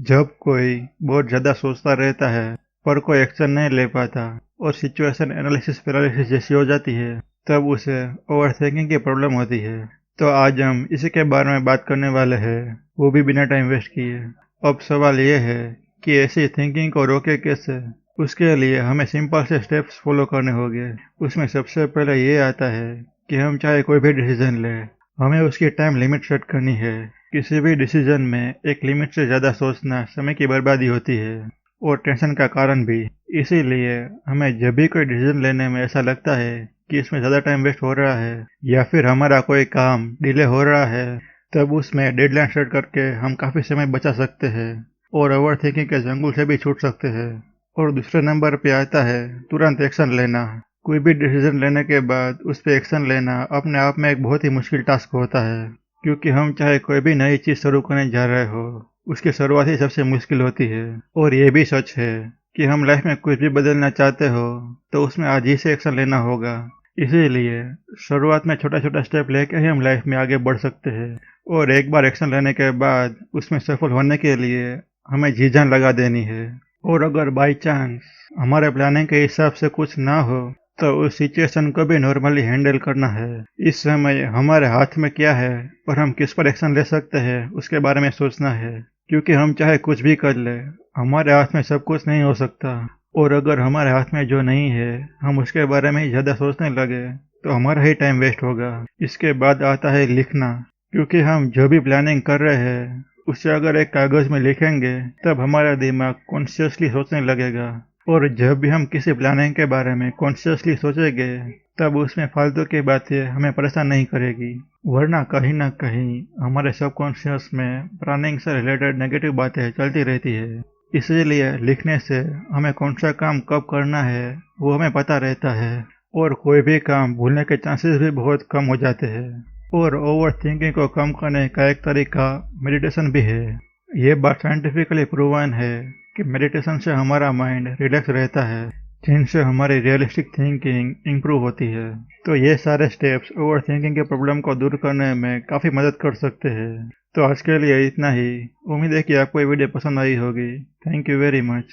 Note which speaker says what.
Speaker 1: जब कोई बहुत ज़्यादा सोचता रहता है पर कोई एक्शन नहीं ले पाता और सिचुएशन एनालिसिस पैरालिसिस जैसी हो जाती है, तब उसे ओवर थिंकिंग की प्रॉब्लम होती है। तो आज हम इसी के बारे में बात करने वाले हैं, वो भी बिना टाइम वेस्ट किए। अब सवाल ये है कि ऐसी थिंकिंग को रोके कैसे। उसके लिए हमें सिंपल से स्टेप्स फॉलो करने होंगे। उसमें सबसे पहले ये आता है कि हम चाहे कोई भी डिसीजन लें, हमें उसकी टाइम लिमिट सेट करनी है। किसी भी डिसीजन में एक लिमिट से ज़्यादा सोचना समय की बर्बादी होती है और टेंशन का कारण भी। इसीलिए हमें जब भी कोई डिसीजन लेने में ऐसा लगता है कि इसमें ज़्यादा टाइम वेस्ट हो रहा है या फिर हमारा कोई काम डिले हो रहा है, तब उसमें डेडलाइन सेट करके हम काफ़ी समय बचा सकते हैं और ओवर थिंकिंग के जंगल से भी छूट सकते हैं। और दूसरे नंबर पे आता है तुरंत एक्शन लेना। कोई भी डिसीजन लेने के बाद उस पर एक्शन लेना अपने आप में एक बहुत ही मुश्किल टास्क होता है, क्योंकि हम चाहे कोई भी नई चीज़ शुरू करने जा रहे हो, उसकी शुरुआत ही सबसे मुश्किल होती है। और ये भी सच है कि हम लाइफ में कुछ भी बदलना चाहते हो तो उसमें आज ही से एक्शन लेना होगा। इसीलिए शुरुआत में छोटा छोटा स्टेप लेके ही हम लाइफ में आगे बढ़ सकते हैं। और एक बार एक्शन लेने के बाद उसमें सफल होने के लिए हमें जी जान लगा देनी है। और अगर बाई चांस हमारे प्लानिंग के हिसाब से कुछ ना हो, तो उस सिचुएशन को भी नॉर्मली हैंडल करना है। इस समय हमारे हाथ में क्या है और हम किस पर एक्शन ले सकते हैं उसके बारे में सोचना है, क्योंकि हम चाहे कुछ भी कर ले, हमारे हाथ में सब कुछ नहीं हो सकता। और अगर हमारे हाथ में जो नहीं है हम उसके बारे में ही ज़्यादा सोचने लगे तो हमारा ही टाइम वेस्ट होगा। इसके बाद आता है लिखना, क्योंकि हम जो भी प्लानिंग कर रहे हैं उसे अगर एक कागज़ में लिखेंगे तब हमारा दिमाग कॉन्शियसली सोचने लगेगा। और जब भी हम किसी प्लानिंग के बारे में कॉन्शियसली सोचेंगे तब उसमें फालतू की बातें हमें परेशान नहीं करेगी, वरना कहीं ना कहीं हमारे सबकॉन्शियस में प्लानिंग से रिलेटेड नेगेटिव बातें चलती रहती है। इसीलिए लिखने से हमें कौन सा काम कब करना है वो हमें पता रहता है और कोई भी काम भूलने के चांसेस भी बहुत कम हो जाते हैं। और ओवर थिंकिंग को कम करने का एक तरीका मेडिटेशन भी है। ये बात साइंटिफिकली प्रूवन है कि मेडिटेशन से हमारा माइंड रिलैक्स रहता है, जिनसे हमारी रियलिस्टिक थिंकिंग इंप्रूव होती है। तो ये सारे स्टेप्स ओवर थिंकिंग के प्रॉब्लम को दूर करने में काफ़ी मदद कर सकते हैं। तो आज के लिए इतना ही। उम्मीद है कि आपको ये वीडियो पसंद आई होगी। Thank you very much.